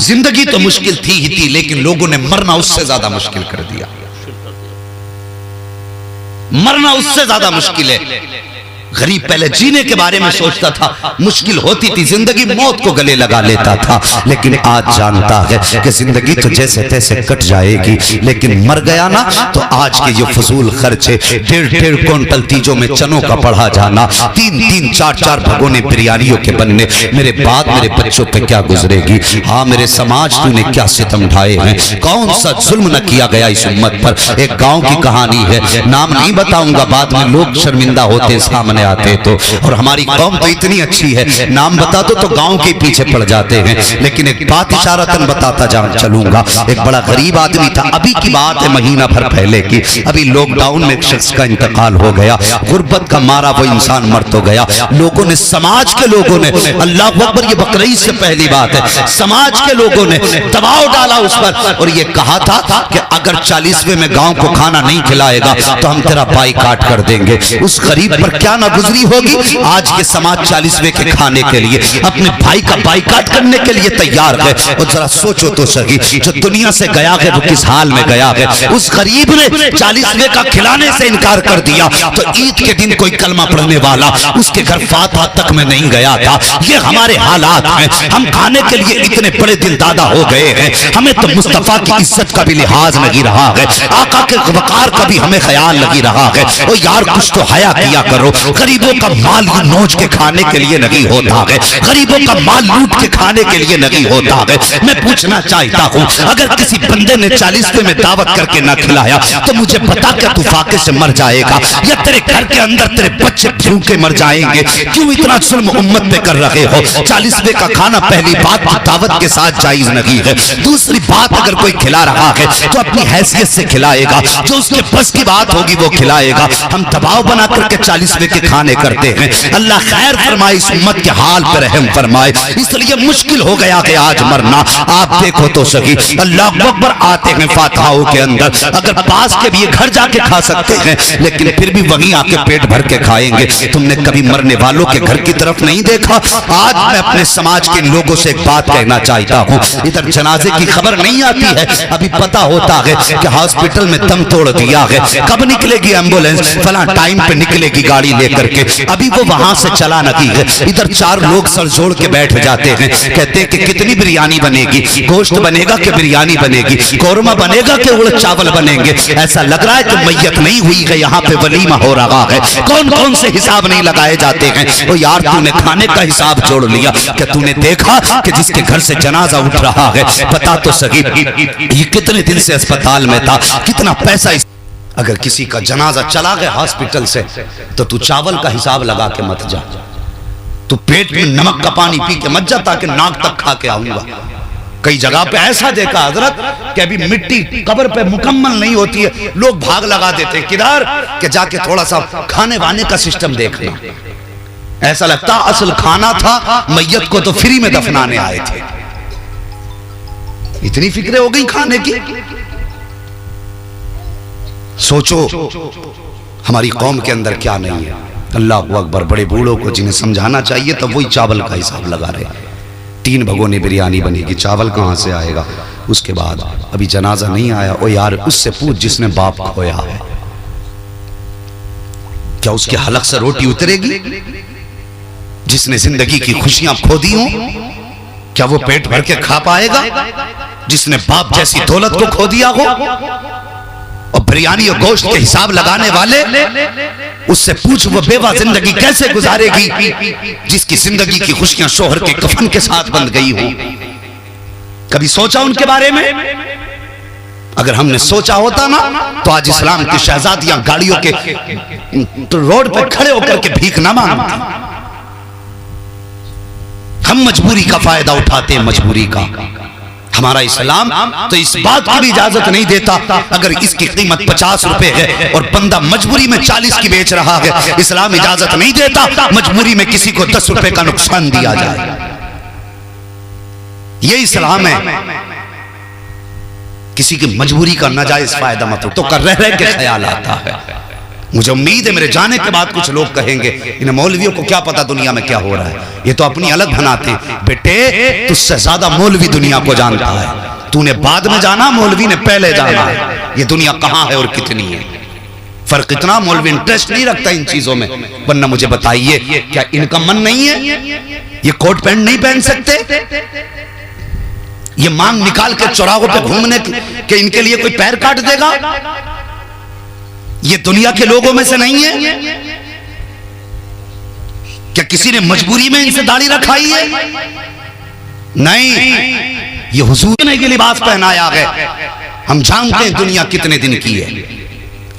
जिंदगी तो मुश्किल थी ही थी, लेकिन लोगों ने मरना उससे ज्यादा मुश्किल कर दिया। मरना उससे ज्यादा मुश्किल है। गरीब पहले जीने के बारे में सोचता था, मुश्किल होती थी, जिंदगी मौत को गले लगा लेता था, लेकिन आज जानता है कि जिंदगी तो जैसे तैसे कट जाएगी, लेकिन मर गया ना तो आज के ये फजूल खर्चे, 1.5 क्विंटल तीजों में चनों का पढ़ा जाना, 3-3, 4-4 भगोने बिरयानियों के बनने, मेरे बाद मेरे बच्चों पे क्या गुजरेगी। हाँ मेरे समाज तूने क्या सितम ढाए हैं, कौन सा जुल्म न किया गया इस उम्मत पर। एक गांव की कहानी है, नाम नहीं बताऊंगा, बाद में लोग शर्मिंदा होते सामने आते तो। और हमारी कौम तो इतनी अच्छी है, नाम बता दो तो गांव के पीछे पड़ जाते हैं, लेकिन एक बात इशारतन बताता चलूंगा। एक बड़ा गरीब आदमी था, अभी की बात है, महीना भर पहले की, अभी लॉकडाउन में एक शख्स का इंतकाल हो गया, गुर्बत का मारा वो इंसान मर तो गया। लोगों ने, समाज के लोगों ने, अल्लाह अकबर, ये बकरीद से पहली बात है, समाज के लोगों ने दबाव डाला उस पर और ये कहा था कि अगर 40वें में गांव को खाना नहीं खिलाएगा तो हम तेरा बाइकाट कर देंगे। उस गरीब पर क्या ना गुजरी होगी। आज के समाज 40वें के खाने के लिए अपने भाई का बाइकाट करने के लिए तैयार है। और जरा सोचो तो सही, जो दुनिया से गया है वो किस हाल में गया है। उस गरीब ने 40वें का खिलाने से इनकार कर दिया तो ईद के दिन कोई कलमा पढ़ने वाला उसके घर फातिहा तक में नहीं गया था। ये हमारे हालात हैं, हम खाने के लिए इतने बड़े दिल दादा हो गए हैं, हमें तो मुस्तफा की इज्जत का भी लिहाज नहीं रहा है, आका के वकार का भी हमें ख्याल नहीं रहा है। ओ यार कुछ तो हया किया करो। गरीबों का माल नोच के खाने के लिए नहीं होता है, गरीबों का माल लूट के खाने के लिए नहीं होता है। मैं पूछना चाहता हूँ, अगर किसी बंदे ने 40वें में दावत करके ना खिलाया तो मुझे बता क्या तू फाके से मर जाएगा, या तेरे घर के अंदर तेरे बच्चे भूखे मर जाएंगे। क्यों इतना जुल्म उम्मत पे कर रहे हो। 40वें का खाना पहली बात दावत के साथ जायज नहीं है। दूसरी बात, अगर कोई खिला रहा है तो अपनी हैसियत से खिलाएगा, जो उसके बस की बात होगी वो खिलाएगा। हम दबाव बना करके 40वें के खाने करते हैं। अल्लाह खैर फरमाए, इस उम्मत के हाल पर रहम फरमाए। इसलिए मुश्किल हो गया कि आज मरना। आप देखो तो सही, अल्लाह अकबर आते हैं फातिहाओं के अंदर, अगर पास के भी घर जाके खा सकते हैं, लेकिन फिर भी वहीं आके पेट भर के खाएंगे। तुमने कभी मरने वालों के घर की तरफ नहीं देखा। आज मैं अपने समाज के लोगों से एक बात कहना चाहता हूँ, इधर जनाजे की खबर नहीं आती है, अभी पता होता है कि हॉस्पिटल में दम तोड़ दिया है, कब निकलेगी एम्बुलेंस, फला टाइम पे निकलेगी गाड़ी लेकर के, अभी वो वहां से चला नहीं है। इधर 4 लोग सर जोड़ के बैठ जाते हैं, कहते हैं कि कितनी बिरयानी बनेगी, गोश्त बनेगा कि बिरयानी बनेगी, कौरमा बनेगा कि उड़द चावल बनेंगे। ऐसा लग रहा है कि मैयत नहीं हुई है, यहाँ पे वलीमा हो रहा है। कौन कौन से हिसाब नहीं लगाए जाते हैं। तो यार तूने खाने का हिसाब जोड़ लिया, क्या तूने देखा कि जिसके घर से जनाजा उठ रहा है, पता तो सही ये कितने दिन से अस्पताल में था, कितना पैसा। अगर किसी का जनाजा चला गया हॉस्पिटल से तो तू चावल का हिसाब लगा के मत जा, तू पेट में नमक का पानी पी के मत जा ताकि नाक तक खा के आऊंगा। कई जगह पे ऐसा देखा हजरत कि अभी मिट्टी कब्र पे मुकम्मल नहीं होती है, लोग भाग लगा देते किधर के जाके थोड़ा सा खाने वाने का सिस्टम देखना। ऐसा लगता असल खाना था, मैयत को तो फ्री में दफनाने आए थे। इतनी फिक्रे हो गई खाने की। सोचो हमारी कौम के अंदर क्या नहीं है। अल्लाह अकबर, बड़े बूढ़ों को जिन्हें समझाना चाहिए तब वही चावल का हिसाब लगा रहे। 3 भगोने बिरयानी बनेगी, चावल कहाँ से आएगा। उसके बाद अभी जनाजा नहीं आया, ओ यार उससे पूछ जिसने बाप खोया है, क्या उसके हलक से रोटी उतरेगी। जिसने जिंदगी की खुशियां खो दी हो, क्या वो पेट भर के खा पाएगा। जिसने बाप जैसी दौलत को खो दिया हो, और बिरयानी और गोश्त के हिसाब लगाने वाले, उससे पूछ वो बेवा जिंदगी कैसे गुजारेगी जिसकी जिंदगी की खुशियां शोहर के कफन के साथ बंध गई हो। कभी सोचा उनके बारे में। अगर हमने सोचा होता ना तो आज इस्लाम की शहजादियां गाड़ियों के तो रोड पर खड़े होकर के भीख ना मांगती। हम मजबूरी का फायदा उठाते हैं, मजबूरी का। हमारा इस्लाम तो इस बात की भी इजाजत नहीं देता, अगर इसकी कीमत 50 रुपए है और बंदा मजबूरी में 40 की बेच रहा है, इस्लाम इजाजत नहीं देता मजबूरी में किसी को 10 रुपए का नुकसान दिया जाए। ये इस्लाम है। किसी की मजबूरी का नाजायज फायदा मत तो कर रह के ख्याल आता है। मुझे उम्मीद है मेरे जाने के बाद कुछ लोग कहेंगे इन मौलवियों को क्या पता दुनिया में क्या हो रहा है, ये तो अपनी अलग बनाते हैं। बेटे तुझसे ज्यादा मौलवी दुनिया को जानता है, तूने बाद में जाना, मौलवी ने पहले जाना है ये दुनिया कहां है और कितनी है। फर्क इतना, मौलवी इंटरेस्ट नहीं रखता इन चीजों में। वरना मुझे बताइए क्या इनका मन नहीं है, ये कोट पैंट नहीं पहन सकते, ये मांग निकाल के चौराहों पे घूमने के इनके लिए कोई पैर काट देगा? ये दुनिया के लोगों में से नहीं है क्या? किसी ने मजबूरी में इनसे दाढ़ी रखाई है? नहीं, ये हुजूर ने के लिबास पहनाया है। हम जानते हैं दुनिया कितने दिन की है,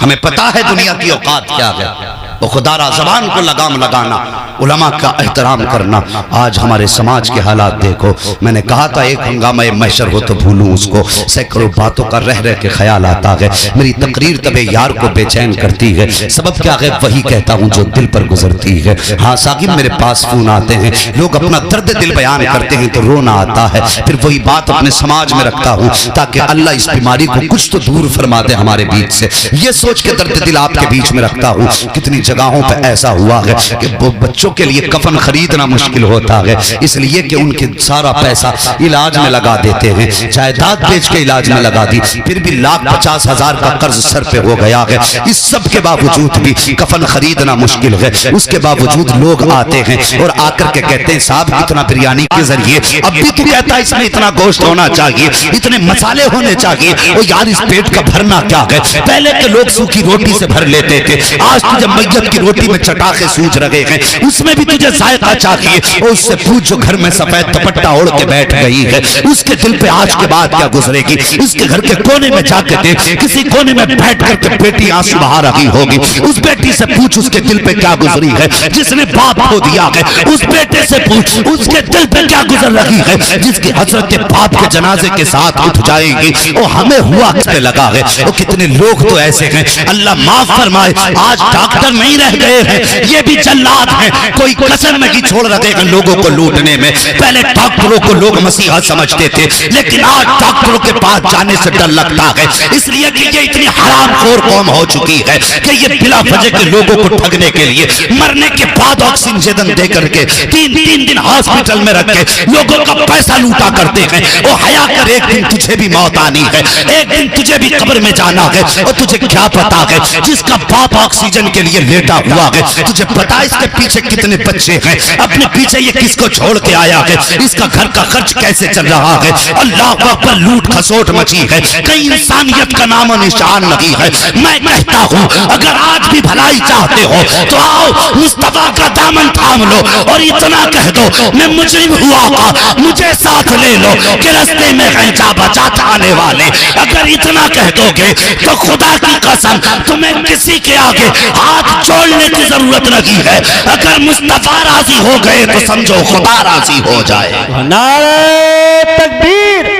हमें पता है दुनिया की औकात क्या है। वो खुदारा जबान को लगाम लगाना, उलमा का एहतराम करना। आज हमारे समाज के हालात देखो। मैंने कहा था एक हंगामा महशर हो तो भूलूं उसको, सैकड़ों बातों का रह रह के ख्याल आता है। मेरी तकरीर तबे यार को बेचैन करती है, सबब क्या है वही कहता हूँ जो दिल पर गुजरती है। हाँ साकिब मेरे पास फोन आते हैं, लोग अपना दर्द दिल बयान करते हैं तो रोना आता है, फिर वही बात अपने समाज में रखता हूँ ताकि अल्लाह इस बीमारी को कुछ तो दूर फरमा दे हमारे बीच से। ये सोच के दर्द दिल आपके बीच में रखता हूँ। कितनी जगहों पर ऐसा हुआ है कि बच्चों के लिए कफन खरीदना मुश्किल होता है, इसलिए कि उनके सारा पैसा इलाज में लगा देते हैं, जायदाद बेच के इलाज में लगा दी, फिर भी 1,50,000 का कर्ज सर पे हो गया है। इस सब के बावजूद भी कफन खरीदना मुश्किल है। उसके बावजूद लोग आते हैं और आकर के कहते हैं साहब इतना बिरयानी के जरिए, अब भी तू कहता है इसमें इतना गोश्त होना चाहिए, इतने मसाले होने चाहिए, और यार इस पेट का भरना क्या है? पहले के लोग सूखी रोटी से भर लेते थे, आज तुझे मैयत की रोटी में चटाखे सूझ रहे हैं, उसमें भी तुझे जायका चाहिए। और उससे पूछ जो घर में सफेद दुपट्टा ओढ़ के बैठ गई है, उसके दिल पे आज के बाद क्या गुजरेगी? उसके घर के कोने में जाके देख, किसी कोने में बैठ करके बेटी आंसू बहा रही होगी, उस बेटी से पूछ उसके दिल पे क्या गुजरी है जिसने बाप खो दिया है। उस बेटे से पूछ उसके दिल पे क्या गुजर रही है जिसकी हजरत के बाप के जनाजे के साथ उठ जाएगी। और हमें हुआ पे लगा है। और कितने लोग तो ऐसे हैं, अल्लाह माफ फरमाए, आज डॉक्टर नहीं रह गए हैं, ये भी जल्लाद हैं, कोई कसर नहीं छोड़ रहे हैं लोगों को लूटने में। पहले डॉक्टरों को लोग मसीहा समझते थे, लेकिन आज डॉक्टरों के पास जाने से डर लगता है, इसलिए कि ये इतनी हरामखोर कौम हो चुकी है कि ये बिला वजह के लोगों को ठगने के लिए मरने के बाद ऑक्सीजन दे करके 3-3 दिन हॉस्पिटल में रख के लोगों का पैसा लूटा करते हैं। और हया कर, एक दिन तुझे भी मौत आनी है, एक दिन तुझे भी कब्र में जाना है। और तुझे क्या पता है जिसका बाप ऑक्सीजन के लिए लेटा हुआ है, तुझे पता इसके पीछे कितने बच्चे हैं, अपने पीछे ये किसको छोड़ के आया है, इसका घर का खर्च कैसे चल रहा है। अल्लाह पर लूट खसोट मची है, कहीं इंसानियत का नामो निशान नहीं है। मैं कहता हूँ अगर आज भी भलाई चाहते हो तो आओ मुस्तफा का दामन थाम लो और इतना कह दो मैं मुजरिम हुआ था, मुझे साथ ले लो कि रास्ते में गंजा बचाता आने वाले। अगर इतना कह दोगे तो खुदा की कसम तुम्हें किसी के आगे हाथ जोड़ने की जरूरत नहीं है। अगर मुस्तफा राजी हो गए तो समझो खुदा राजी हो जाए। नारे तकबीर,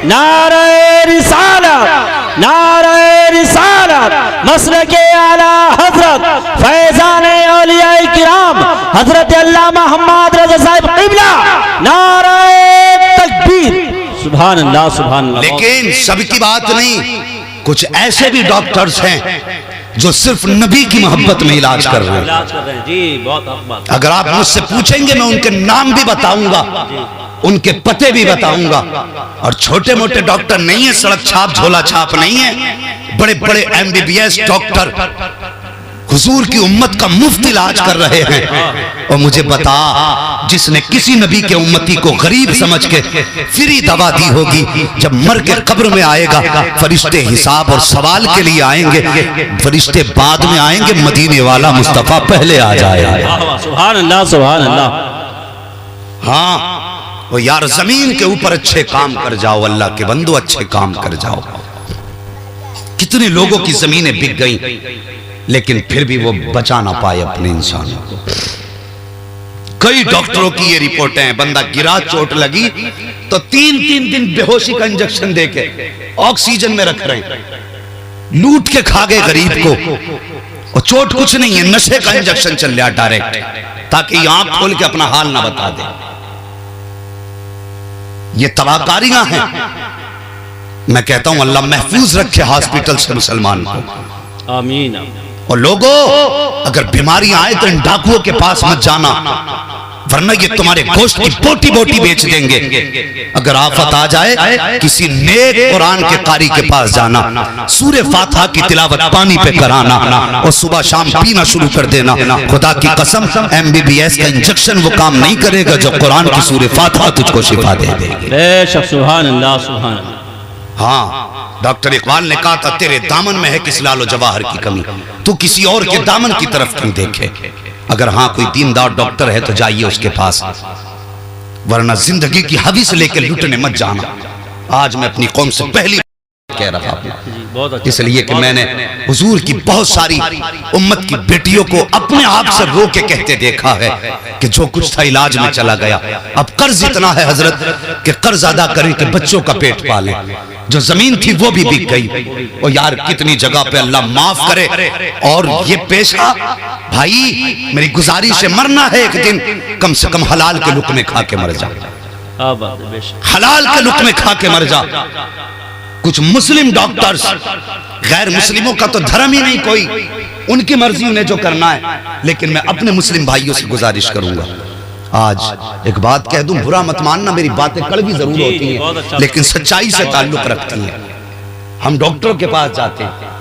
नारे रिसालत, नारे रिसालत, मसलके आला हजरत फैजान औलिया किराम हजरत अल्लामा मोहम्मद रजा साहिब क़िबला, नारे तकबीर, सुभान अल्लाह सुभान अल्लाह। लेकिन सबकी बात नहीं, कुछ ऐसे भी डॉक्टर्स हैं जो सिर्फ नबी की मोहब्बत में इलाज कर रहे हैं। जी बहुत बात। अगर आप मुझसे पूछेंगे मैं उनके नाम भी बताऊंगा, उनके पते भी बताऊंगा। और छोटे मोटे डॉक्टर नहीं है, सड़क छाप झोला छाप नहीं है, बड़े बड़े MBBS डॉक्टर हुजूर की उम्मत का मुफ्त इलाज कर रहे हैं। और मुझे बता, जिसने किसी नबी के उम्मती को गरीब समझ के फ्री दवा दी होगी, जब मर के कब्र में आएगा फरिश्ते हिसाब और सवाल के लिए आएंगे, फरिश्ते बाद में आएंगे, मदीने वाला मुस्तफा पहले आ जाएगा। सुभान अल्लाह सुभान अल्लाह। हाँ वो यार जमीन के ऊपर अच्छे काम कर जाओ, अल्लाह के बंदो अच्छे काम कर जाओ। कितने लोगों की जमीनें बिक गई, लेकिन फिर भी वो बचा ना पाए अपने इंसानों को। कई डॉक्टरों की ये रिपोर्टें हैं, बंदा गिरा, चोट लगी तो 3-3 दिन बेहोशी का इंजेक्शन देके ऑक्सीजन में रख रहे हैं, लूट के खा गए गरीब को। और चोट कुछ नहीं है, नशे का इंजेक्शन चल रहा डायरेक्ट, ताकि आंख खोल के अपना हाल ना बता दे। ये तबाहकारियां हैं। मैं कहता हूं अल्लाह महफूज रखे हॉस्पिटल से मुसलमान को। आमीन। और लोगों, अगर बीमारियां आए तो इन डाकुओं के पास मत जाना, वरना ये तुम्हारे गोश्त की बोटी बोटी बेच देंगे। अगर आफत आ जाए, किसी नेक कुरान के कारी के पास जाना, सूरे फातिहा की तिलावत पानी पे कराना और सुबह शाम पीना शुरू कर देना। खुदा की कसम, MBBS का इंजेक्शन वो काम नहीं करेगा जो कुरान की सूरे फातिहा तुझको शिफा दे देगी। बेशक, सुभान अल्लाह, सुभान अल्लाह। हाँ, डॉक्टर इकबाल ने कहा था, तेरे दामन में है किस लालो जवाहर की कमी, तू किसी और के दामन की तरफ क्यों देखे। अगर हाँ कोई दीनदार डॉक्टर है तो जाइए उसके पास, वरना जिंदगी की हवी से लेकर लुटने मत जाना। आज मैं अपनी कौम से पहली कह रहा हूं, इसलिए कि मैंने हुजूर की बहुत सारी उम्मत की बेटियों को अपने आप से रो के कहते देखा है कि जो कुछ था इलाज में चला गया। अब कर्ज इतना है हजरत कि कर्ज अदा करें कि बच्चों का पेट पाले। जो जमीन थी वो भी बिक गई। और यार कितनी जगह पे अल्लाह माफ करे। और ये पेशा भाई, मेरी गुजारिश है, मरना है एक दिन, कम से कम हलाल के लुकमे खा के मर जा। हलाल के लुकमे खा के मर जा। कुछ मुस्लिम डॉक्टर्स, गैर मुस्लिमों का तो धर्म ही नहीं कोई, उनकी मर्जी उन्हें जो करना है। लेकिन मैं अपने मुस्लिम भाइयों से गुजारिश करूंगा, आज एक बात कह दूं, बुरा मत मानना, मेरी बातें कड़वी जरूर होती हैं लेकिन सच्चाई से ताल्लुक रखती हैं। हम डॉक्टरों के पास जाते हैं,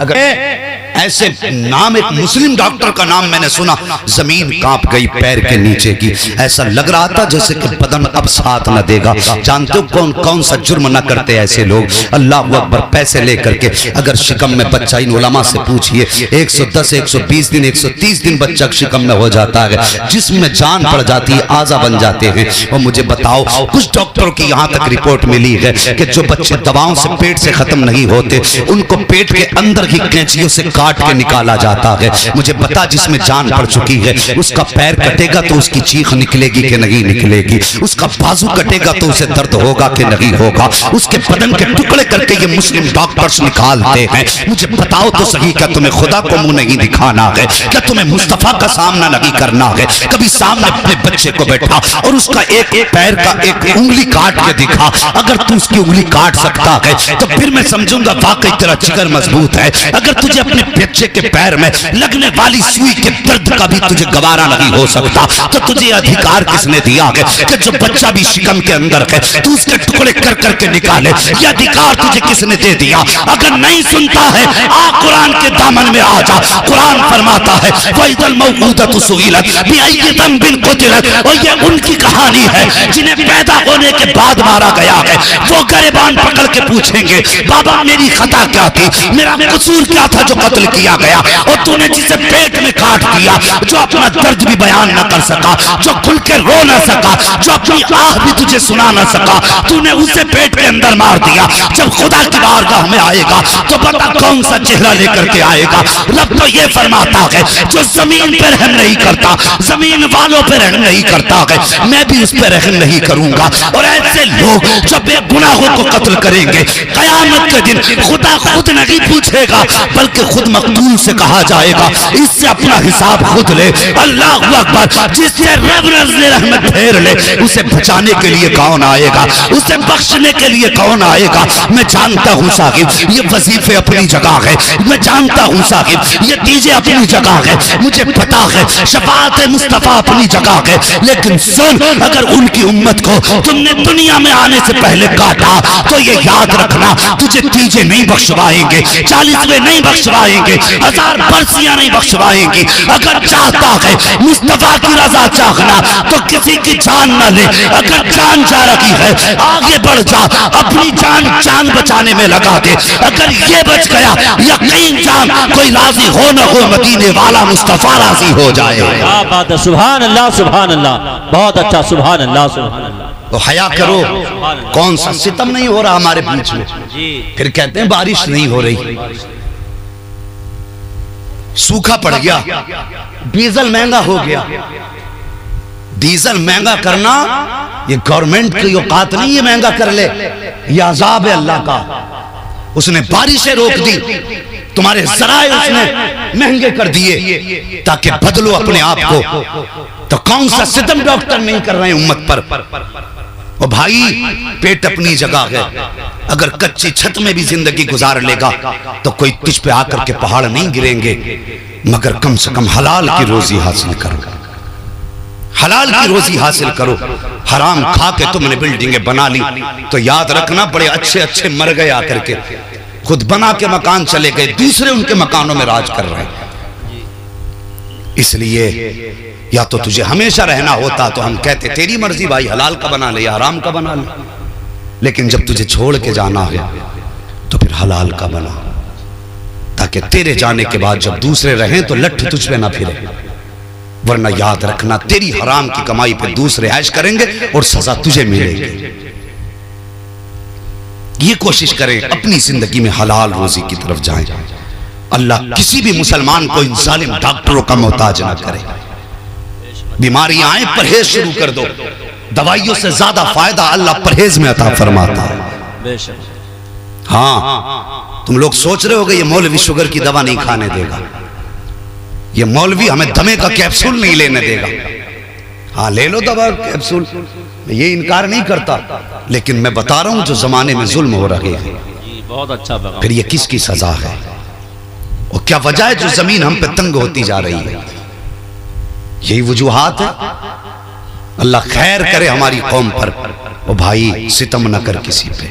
अगर ऐसे नाम, एक मुस्लिम डॉक्टर का नाम मैंने सुना, जमीन कांप गई पैर के नीचे की। ऐसा लग रहा था जैसे कि बदन अब साथ न देगा। जानते हो कौन कौन सा जुर्म न करते ऐसे लोग। अल्लाह अकबर, पैसे लेकर के अगर शिकम में बच्चा, इन उलमा से पूछिए, 110, 120 दिन, 130 दिन बच्चा शिकम में हो जाता है, जिसमें जान पड़ जाती है, आजा बन जाते हैं। और मुझे बताओ, कुछ डॉक्टरों की यहाँ तक रिपोर्ट मिली है कि जो बच्चे दवाओं से पेट से खत्म नहीं होते, उनको पेट के अंदर ही कैंचियों से काट के निकाला जाता है। मुझे बता, जिसमें जान पड़ चुकी है, उसका पैर कटेगा तो उसकी चीख निकलेगी कि नहीं निकलेगी, उसका बाजू कटेगा तो उसे दर्द होगा कि नहीं होगा, उसके बदन के टुकड़े करके ये मुस्लिम डॉक्टर्स निकालते हैं। मुझे बताओ तो सही, क्या तुम्हें खुदा को मुंह नहीं दिखाना है? क्या तुम्हें मुस्तफा का सामना नहीं करना है? कभी सामने अपने बच्चे को बैठा और उसका एक पैर का एक उंगली काट के दिखा। अगर तू उसकी उंगली काट सकता है तो फिर मैं समझूंगा वाकई तेरा जिगर मजबूत है। अगर तुझे अपने बच्चे के पैर में लगने वाली सुई के दर्द का भी तुझे गवारा नहीं हो सकता, तो तुझे अधिकार किसने दिया है कि जो बच्चा भी शिकम के अंदर है तू उसके टुकड़े कर करके निकाले? ये अधिकार तुझे किसने दे दिया? अगर नहीं सुनता है, आ कुरान के दामन में आ जा। कुरान फरमाता है, वइदल मौऊदतु सुइलत बिअय्यि ज़ंबिन क़ुतिलत। और ये उनकी कहानी है जिन्हें पैदा होने के बाद मारा गया है। वो गिरबान पकड़ के पूछेंगे, बाबा मेरी खता क्या थी, मेरा कसूर क्या था जो कत्ल किया गया? और तूने जिसे पेट में काट दिया, जो अपना दर्द भी बयान न कर सका, जो खुल के रो न सका, जो अपनी आह भी तुझे सुना न सका, तूने उसे पेट के अंदर मार दिया। जब खुदा की बारगाह में आएगा तो पता कौन सा चेहरा लेकर के आएगा। रब तो ये फरमाता है, जो जमीन पर रहम नहीं करता, जमीन वालों पर रहम नहीं करता है, मैं भी उस पर रहम नहीं करूंगा। और ऐसे लोग जो बेगुनाहों को कत्ल करेंगे, कयामत के दिन खुदा खुद नहीं पूछेगा, बल्कि खुद मकतूल से कहा जाएगा, इससे अपना हिसाब खुद ले। अल्लाह अकबर। जिससे रब ने रहमत फेर ले, उसे बचाने के लिए कौन आएगा? उसे बख्शने के लिए कौन आएगा? मैं जानता हूँ साहिब, ये वजीफे अपनी जगह है, मैं जानता हूँ साहिब, ये दीजे अपनी जगह है, मुझे पता है शफाअत मुस्तफा अपनी जगह है। लेकिन सुन, अगर उनकी उम्मत को तुमने दुनिया में आने से पहले काटा तो ये याद रखना, तुझे तीजे नहीं बख्शवाएंगे, 40वें नहीं बख्शवाएंगे, 1000 बरसियां नहीं बख्शवाएंगी। अगर चाहता है मुस्तफा की रजा चाहना तो किसी की जान न ले। अगर जान जा रही है, आगे बढ़ जा, अपनी जान बचाने में लगा दे। अगर ये बच गया, यकीन जान कोई राजी हो न हो, मदीने वाला मुस्तफा राजी हो जाए। क्या बात है, सुभान अल्लाह, सुभान अल्लाह, बहुत अच्छा, सुभान अल्लाह, सुभान अल्लाह। तो हया करो, कौन सा सितम नहीं हो रहा हमारे बीच में, फिर कहते हैं बारिश नहीं हो रही, सूखा पड़ गया, डीजल महंगा हो गया। डीजल महंगा करना ये गवर्नमेंट की औकात नहीं है, महंगा कर ले, ये अजाब है अल्लाह का। उसने बारिशें रोक दी, तुम्हारे जराए उसने महंगे कर दिए ताकि बदलो अपने आप को। तो कौन सा सितम डॉक्टर नहीं कर रहे हैं उम्मत पर? और भाई पेट अपनी जगह है, अगर कच्ची छत में भी जिंदगी गुजार लेगा तो कोई तुझ पे आकर के पहाड़ नहीं गिरेंगे, मगर कम से कम हलाल की रोजी हासिल करो, हलाल की रोजी हासिल करो। हराम खा के तुमने बिल्डिंगें बना ली तो याद रखना बड़े अच्छे अच्छे मर गए आकर के, खुद बना के मकान चले गए, दूसरे उनके मकानों में राज कर रहे हैं। इसलिए या तो तुझे हमेशा रहना होता तो हम कहते तेरी मर्जी भाई, हलाल का बना ले या हराम का बना ले, लेकिन जब तुझे छोड़ के जाना है तो फिर हलाल का बना, ताकि तेरे जाने के बाद जब दूसरे रहें तो लठ तुझ पे ना फिरे। वरना याद रखना तेरी हराम की कमाई पे दूसरे ऐश करेंगे और सजा तुझे मिलेगी। ये कोशिश करें अपनी जिंदगी में हलाल रोजी की तरफ जाएं। अल्लाह किसी भी मुसलमान को इन जालिम डॉक्टरों का मोहताज ना करे। बीमारियां आए परहेज शुरू कर दो, दवाइयों से ज्यादा फायदा अल्लाह परहेज में अता फरमाता है। हाँ, तुम लोग सोच रहे होगे ये मौलवी शुगर की दवा नहीं खाने देगा, ये मौलवी हमें दमे का कैप्सूल नहीं लेने देगा। हाँ ले लो दवा कैप्सूल, मैं ये इनकार नहीं करता, लेकिन मैं बता रहा हूं जो जमाने में जुल्म हो रहे हैं बहुत अच्छा, फिर ये किसकी सजा है और क्या वजह है जो जमीन हम पे तंग होती जा रही है? यही वजूहात है। अल्लाह खैर करे हमारी कौम पर। ओ भाई सितम न कर किसी पे।